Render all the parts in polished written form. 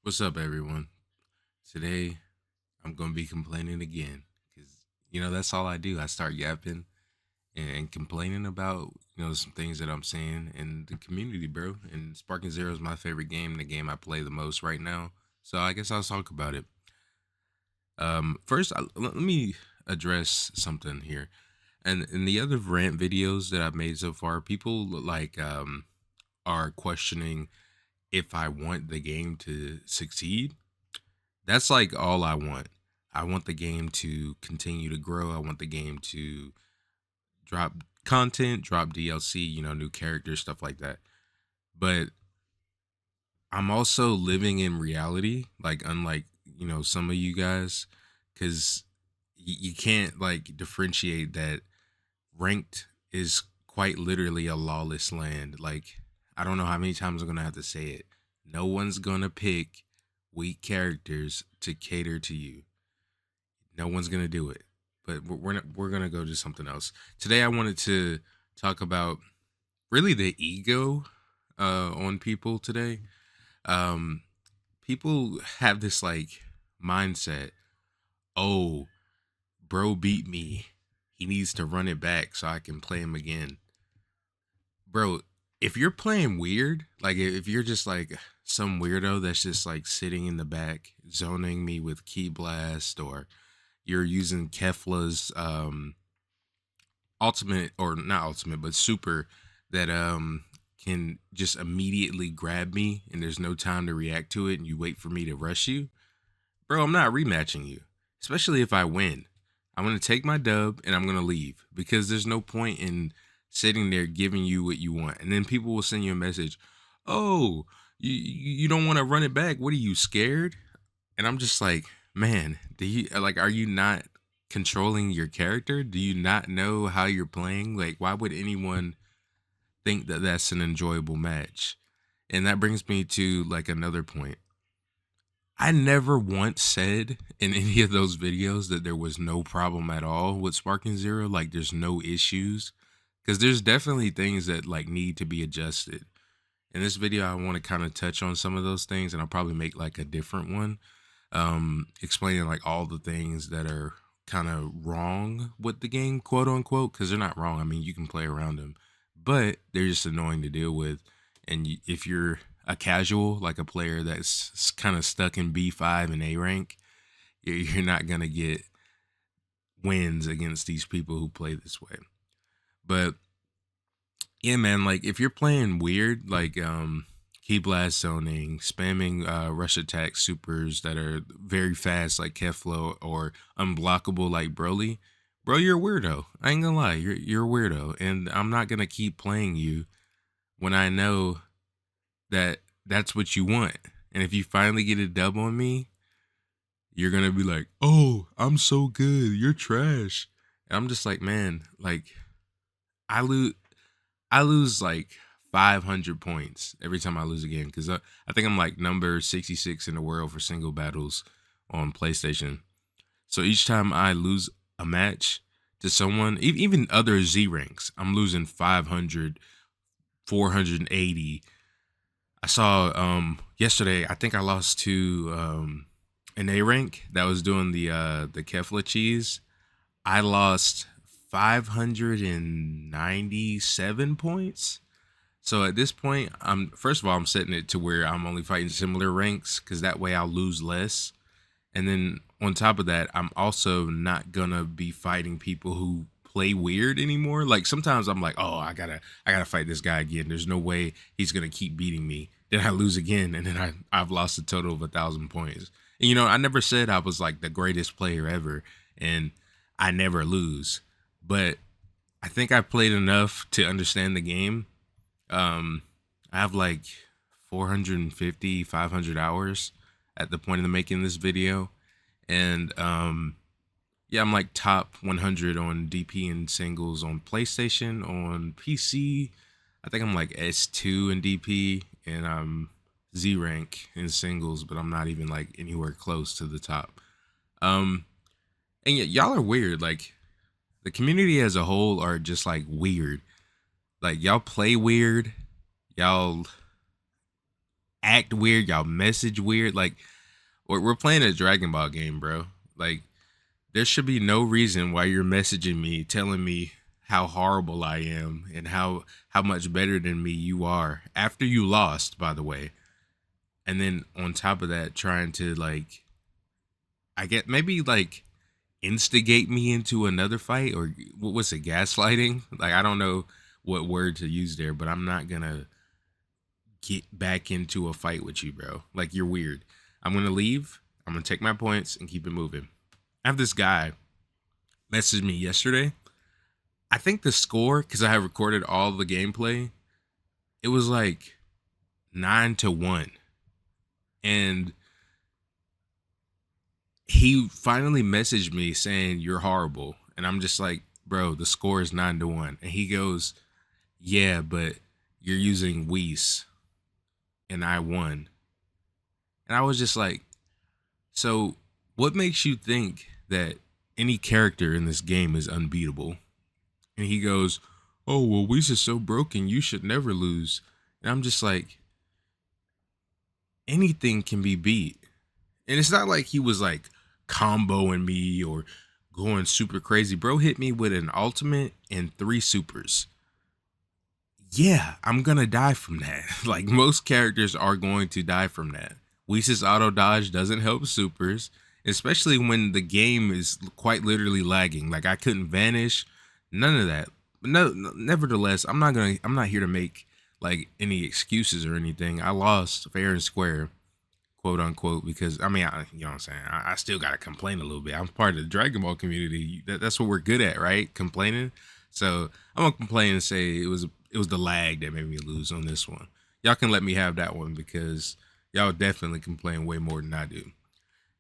What's up, everyone? Today, I'm going to be complaining again because, that's all I do. I start yapping and complaining about, some things that I'm seeing in the community, bro. And Sparking Zero is my favorite game, the game I play the most right now. So I guess I'll talk about it. First, let me address something here. And in the other rant videos that I've made so far, people are questioning if I want the game to succeed. That's like all I want. I want the game to continue to grow. I want the game to drop content, drop DLC, new characters, stuff like that. But I'm also living in reality, like unlike, some of you guys, because you can't like differentiate that ranked is quite literally a lawless land. Like, I don't know how many times I'm gonna have to say it. No one's gonna pick weak characters to cater to you. No one's gonna do it. But we're gonna go to something else today. I wanted to talk about really the ego on people today. Um, People have this like mindset. Oh, bro beat me. He needs to run it back so I can play him again, bro. If you're playing weird, like if you're just like some weirdo that's just like sitting in the back zoning me with key blast, or you're using Kefla's ultimate, or not ultimate but super, that can just immediately grab me and there's no time to react to it and you wait for me to rush you, bro, I'm not rematching you. Especially if I win, I'm gonna take my dub and I'm gonna leave because there's no point in sitting there giving you what you want. And then people will send you a message, oh, you don't want to run it back, what are you, scared? And I'm just like, man, do you like, are you not controlling your character? Do you not know how you're playing? Like, why would anyone think that that's an enjoyable match? And that brings me to like another point. I never once said in any of those videos that there was no problem at all with Sparking Zero. Like, there's no issues, because there's definitely things that like need to be adjusted. In this video, I want to kind of touch on some of those things, and I'll probably make like a different one, explaining like all the things that are kind of wrong with the game, quote unquote, because they're not wrong. I mean, you can play around them, but they're just annoying to deal with. And if you're a casual, like a player that's kind of stuck in B5 and A rank, you're not gonna get wins against these people who play this way. But yeah, man, like if you're playing weird, like key blast zoning, spamming rush attack supers that are very fast like Keflo, or unblockable like Broly, bro, you're a weirdo. I ain't gonna lie, you're a weirdo. And I'm not gonna keep playing you when I know that that's what you want. And if you finally get a dub on me, you're gonna be like, oh, I'm so good, you're trash. And I'm just like, man, like I lose I lose like 500 points every time I lose a game, because I think I'm like number 66 in the world for single battles on PlayStation. So each time I lose a match to someone, even other Z ranks, I'm losing 500, 480. I saw yesterday, I think I lost to an A rank that was doing the Kefla cheese. I lost 597 points. So at this point, I'm first of all, I'm setting it to where I'm only fighting similar ranks, because that way I'll lose less. And then on top of that, I'm also not gonna be fighting people who play weird anymore. Like sometimes I'm like, oh, I gotta fight this guy again. There's no way he's gonna keep beating me. Then I lose again, and then I've lost a total of 1,000 points. And I never said I was like the greatest player ever, and I never lose. But I think I played enough to understand the game. I have like 450, 500 hours at the point of the making this video. And yeah, I'm like top 100 on DP and singles on PlayStation. On PC, I think I'm like S2 in DP, and I'm Z rank in singles, but I'm not even like anywhere close to the top. Um, and yet y'all are weird. Like the community as a whole are just like weird. Like y'all play weird. Y'all act weird, y'all message weird. Like we're playing a Dragon Ball game, bro. Like there should be no reason why you're messaging me telling me how horrible I am and how much better than me you are after you lost, by the way. And then on top of that, trying to like, I get maybe like instigate me into another fight, or what was it, gaslighting? Like I don't know what word to use there, but I'm not gonna get back into a fight with you, bro. Like you're weird. I'm gonna leave. I'm gonna take my points and keep it moving. I have this guy message me yesterday. I think the score, because I have recorded all the gameplay, it was like 9-1. And he finally messaged me saying, "You're horrible." And I'm just like, bro, the score is 9-1. And he goes, "Yeah, but you're using Whis and I won." And I was just like, so what makes you think that any character in this game is unbeatable? And he goes, "Oh, well, Whis is so broken, you should never lose." And I'm just like, anything can be beat. And it's not like he was like comboing me or going super crazy. Bro hit me with an ultimate and 3 supers. Yeah, I'm gonna die from that. Like most characters are going to die from that. Whis' auto dodge doesn't help supers, especially when the game is quite literally lagging. Like I couldn't vanish, none of that. No, nevertheless, I'm not here to make like any excuses or anything. I lost fair and square, quote unquote, because I mean, you know what I'm saying? I still got to complain a little bit. I'm part of the Dragon Ball community. That's what we're good at, right? Complaining. So I'm gonna complain and say it was the lag that made me lose on this one. Y'all can let me have that one because y'all definitely complain way more than I do.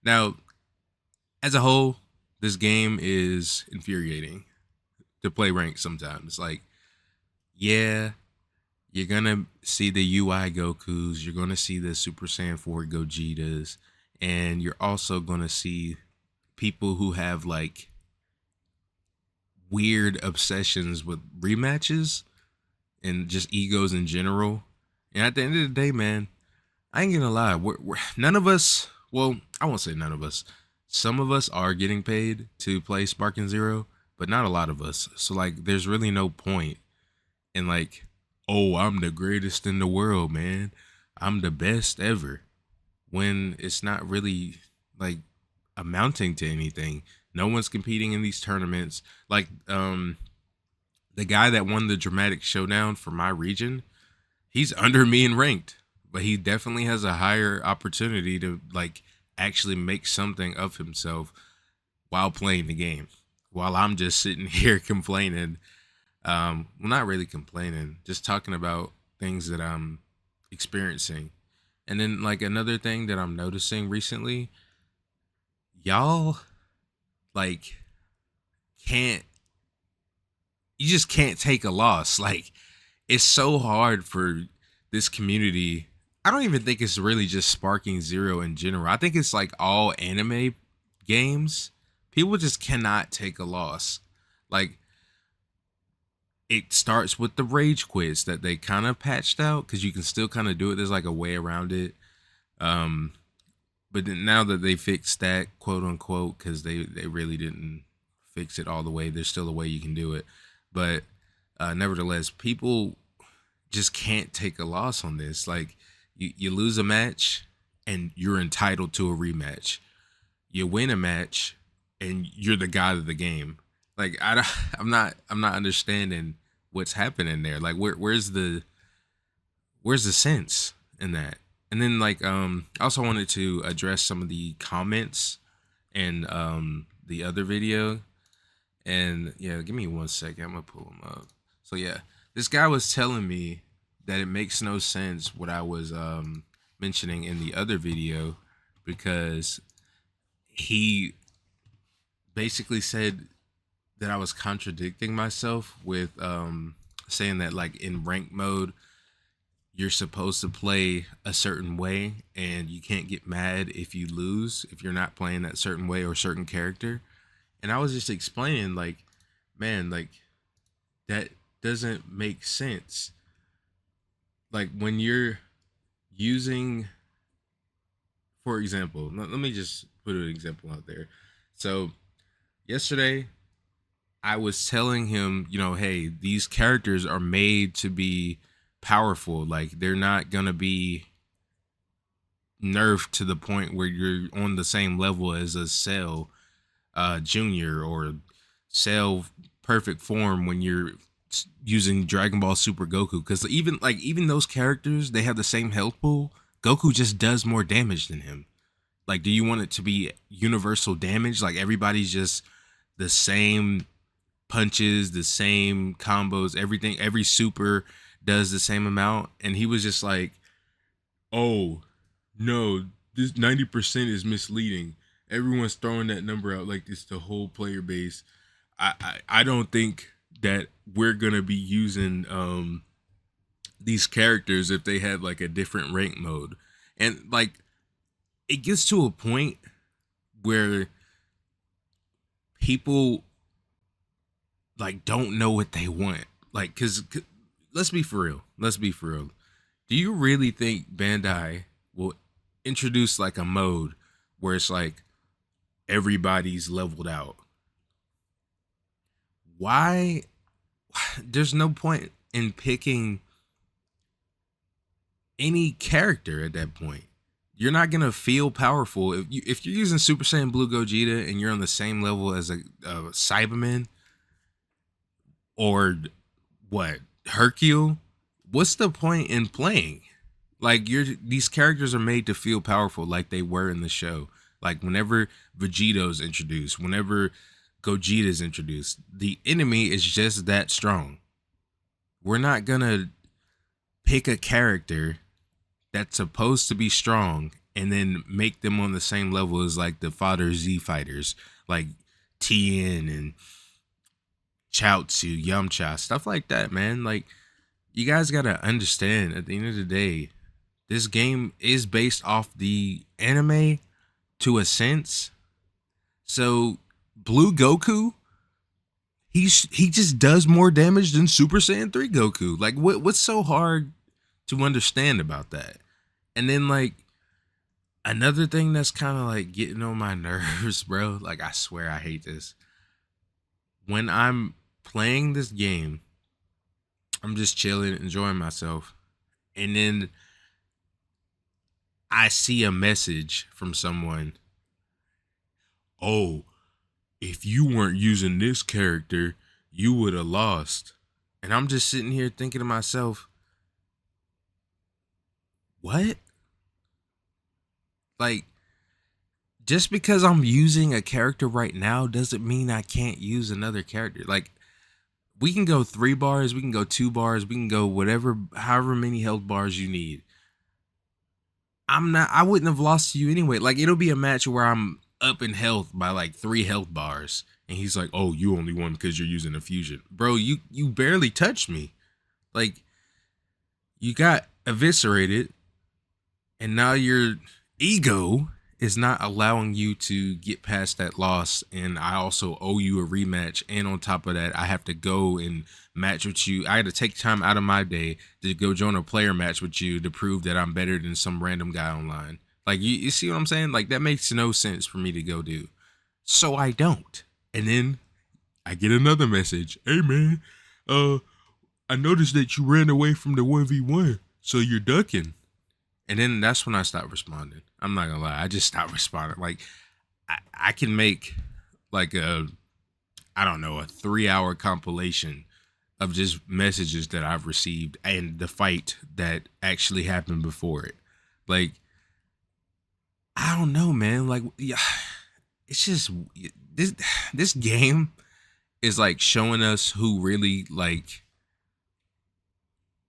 Now, as a whole, this game is infuriating to play ranked sometimes. Like, yeah, you're gonna see the UI Gokus, you're gonna see the Super Saiyan 4 Gogetas, and you're also gonna see people who have like weird obsessions with rematches and just egos in general. And at the end of the day, man, I ain't gonna lie. None of us, well, I won't say none of us. Some of us are getting paid to play Sparking Zero, but not a lot of us. So like, there's really no point in like, oh, I'm the greatest in the world, man. I'm the best ever. When it's not really like amounting to anything. No one's competing in these tournaments. Like, the guy that won the dramatic showdown for my region, he's under me in ranked, but he definitely has a higher opportunity to like actually make something of himself while playing the game. While I'm just sitting here complaining, well, not really complaining, just talking about things that I'm experiencing. And then like another thing that I'm noticing recently, y'all like can't you just can't take a loss. Like it's so hard for this community. I don't even think it's really just Sparking Zero in general. I think it's like all anime games. People just cannot take a loss. Like it starts with the rage quits that they kind of patched out because you can still kind of do it. There's like a way around it. Um, but then now that they fixed that, quote unquote, because they really didn't fix it all the way. There's still a way you can do it, but nevertheless, people just can't take a loss on this. Like you lose a match and you're entitled to a rematch. You win a match and you're the god of the game. Like I'm not understanding what's happening there. Like where's the sense in that? And then like I also wanted to address some of the comments in the other video. And yeah, give me 1 second. I'm gonna pull them up. So yeah, this guy was telling me that it makes no sense what I was mentioning in the other video because he basically said that I was contradicting myself with saying that like in rank mode you're supposed to play a certain way and you can't get mad if you lose if you're not playing that certain way or certain character. And I was just explaining like, man, like that doesn't make sense. Like when you're using, for example, let me just put an example out there. So yesterday I was telling him, hey, these characters are made to be powerful. Like they're not gonna be nerfed to the point where you're on the same level as a Cell Junior or Cell Perfect Form when you're using Dragon Ball Super Goku. Because even those characters, they have the same health pool. Goku just does more damage than him. Like, do you want it to be universal damage? Like everybody's just the same punches, the same combos, everything, every super does the same amount. And he was just like, oh, no, this 90% is misleading. Everyone's throwing that number out like it's the whole player base. I don't think that we're gonna be using these characters if they had like a different rank mode. And like it gets to a point where people like don't know what they want. Like cuz let's be for real. Let's be for real. Do you really think Bandai will introduce like a mode where it's like everybody's leveled out? Why? There's no point in picking any character at that point. You're not gonna feel powerful if you're using Super Saiyan Blue Gogeta and you're on the same level as a Cyberman or what Hercule. What's the point in playing? Like these characters are made to feel powerful, like they were in the show. Like whenever Vegeto's introduced, whenever Gogeta's introduced, the enemy is just that strong. We're not gonna pick a character that's supposed to be strong and then make them on the same level as like the Fodder Z fighters, like Tien and Chaozu, Yamcha, stuff like that, man. Like you guys gotta understand at the end of the day, this game is based off the anime to a sense. So Blue Goku, he just does more damage than Super Saiyan 3 Goku. Like what's so hard to understand about that? And then like another thing that's kind of like getting on my nerves, bro. Like I swear I hate this. When I'm playing this game, I'm just chilling, enjoying myself. And then I see a message from someone. Oh, if you weren't using this character, you would have lost. And I'm just sitting here thinking to myself, what? Like, just because I'm using a character right now doesn't mean I can't use another character. Like, we can go 3 bars, we can go 2 bars, we can go whatever, however many health bars you need. I wouldn't have lost to you anyway. Like, it'll be a match where I'm up in health by like 3 health bars. And he's like, oh, you only won because you're using a fusion. Bro, you barely touched me. Like, you got eviscerated, and now your ego is not allowing you to get past that loss. And I also owe you a rematch. And on top of that, I have to go and match with you. I had to take time out of my day to go join a player match with you to prove that I'm better than some random guy online. Like, you see what I'm saying? Like, that makes no sense for me to go do. So I don't. And then I get another message. Hey, man, I noticed that you ran away from the 1v1, so you're ducking. And then that's when I stopped responding. I'm not gonna lie, I just stopped responding. Like, I can make like I don't know, a 3-hour compilation of just messages that I've received and the fight that actually happened before it. Like, I don't know, man. Like, yeah, it's just this game is like showing us who really like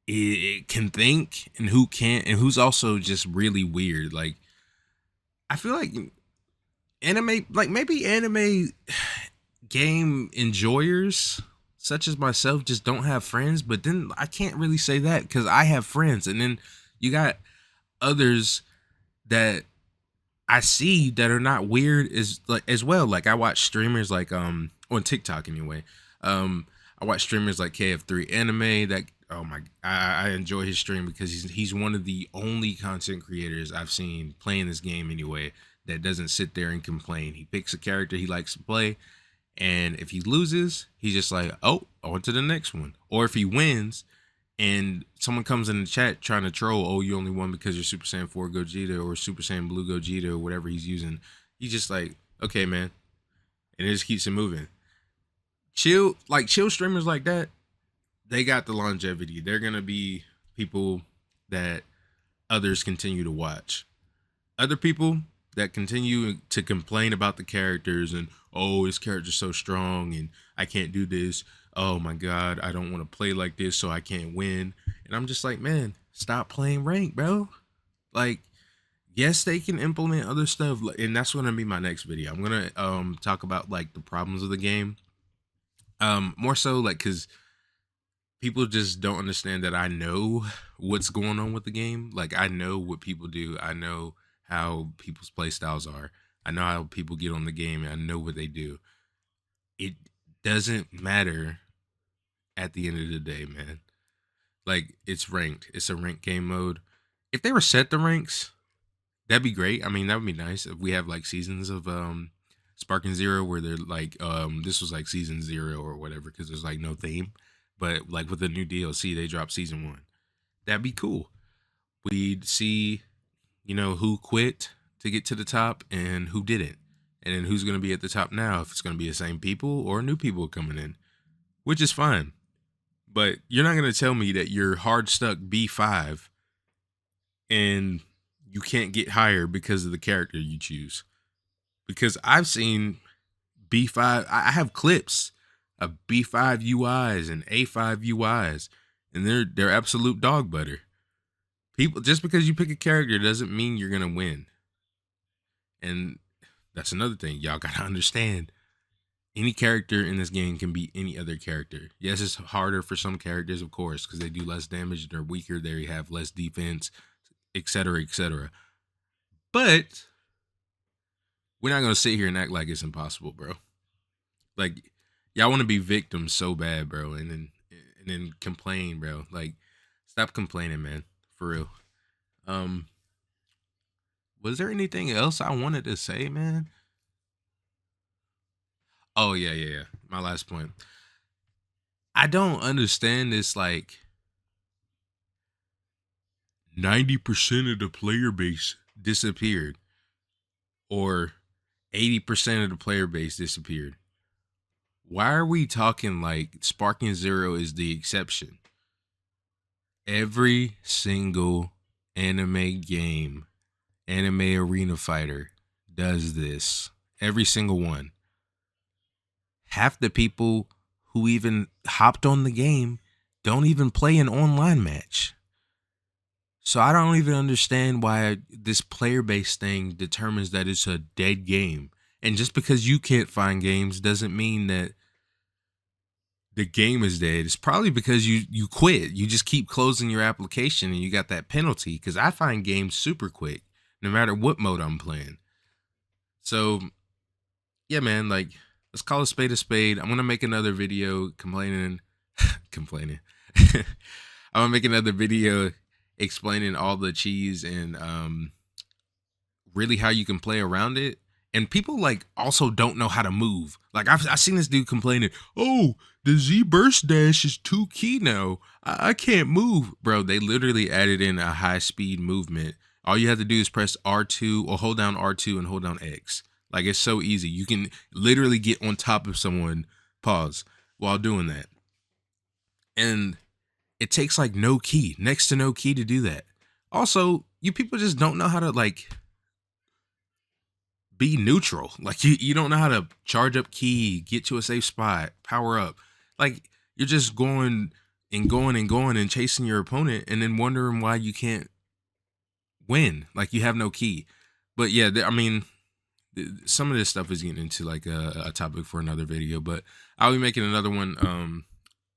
it can think and who can't, and who's also just really weird. Like, I feel like anime, like maybe anime game enjoyers such as myself just don't have friends, but then I can't really say that because I have friends, and then you got others that I see that are not weird as well. Like I watch streamers like on TikTok anyway. I watch streamers like KF3 Anime. That oh my, I enjoy his stream because he's one of the only content creators I've seen playing this game anyway that doesn't sit there and complain. He picks a character he likes to play, and if he loses, he's just like, oh, on to the next one. Or if he wins, and someone comes in the chat trying to troll, oh, you only won because you're Super Saiyan 4 Gogeta or Super Saiyan Blue Gogeta or whatever he's using. He's just like, okay, man. And it just keeps it moving. Chill streamers like that, they got the longevity. They're going to be people that others continue to watch. Other people that continue to complain about the characters and, oh, this character's so strong and I can't do this. Oh my God, I don't want to play like this, so I can't win. And I'm just like, man, stop playing rank, bro. Like, yes, they can implement other stuff, and that's gonna be my next video. I'm gonna talk about like the problems of the game. More so like because people just don't understand that I know what's going on with the game. Like I know what people do. I know how people's play styles are. I know how people get on the game, and I know what they do. It doesn't matter at the end of the day, man. Like it's ranked. It's a ranked game mode. If they were set the ranks, that'd be great. I mean, that would be nice if we have like seasons of Sparking Zero where they're like this was like season 0 or whatever because there's like no theme. But like with the new DLC, they dropped season 1. That'd be cool. We'd see, who quit to get to the top and who didn't. And then who's going to be at the top now, if it's going to be the same people or new people coming in, which is fine. But you're not going to tell me that you're hard stuck B5 and you can't get higher because of the character you choose. Because I've seen B5, I have clips of B5 UIs and A5 UIs, and they're absolute dog butter. People, just because you pick a character doesn't mean you're gonna win. And that's another thing y'all gotta understand. Any character in this game can be any other character. Yes, it's harder for some characters, of course, because they do less damage, they're weaker, they have less defense, etc., etc. But we're not gonna sit here and act like it's impossible, bro. Like, y'all want to be victims so bad, bro, and then complain, bro. Like, stop complaining, man. For real. Was there anything else I wanted to say, man? Oh yeah. My last point. I don't understand this. Like, 90% of the player base disappeared, or 80% of the player base disappeared. Why are we talking like Sparking Zero is the exception? Every single anime game, anime arena fighter does this. Every single one. Half the people who even hopped on the game don't even play an online match. So I don't even understand why this player-based thing determines that it's a dead game. And just because you can't find games doesn't mean that the game is dead. It's probably because you quit. You just keep closing your application and you got that penalty. Because I find games super quick, no matter what mode I'm playing. So, yeah, man, like, let's call a spade a spade. I'm going to make another video complaining. I'm going to make another video explaining all the cheese and really how you can play around it. And people like also don't know how to move. Like I've seen this dude complaining, oh, the Z burst dash is too key now. I can't move. Bro, they literally added in a high speed movement. All you have to do is press R2 or hold down R2 and hold down X. Like it's so easy. You can literally get on top of someone, pause, while doing that. And it takes like no key, next to no key to do that. Also, you people just don't know how to like be neutral. Like you don't know how to charge up key, get to a safe spot, power up. Like you're just going and chasing your opponent and then wondering why you can't win. Like you have no key. But yeah, I mean, some of this stuff is getting into like a topic for another video, but I'll be making another one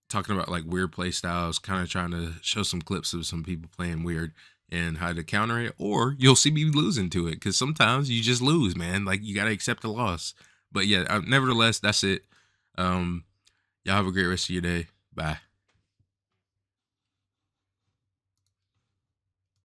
talking about like weird play styles, kind of trying to show some clips of some people playing weird and how to counter it, or you'll see me losing to it because sometimes you just lose, man. Like you got to accept the loss. But yeah, nevertheless, that's it. Y'all have a great rest of your day. Bye.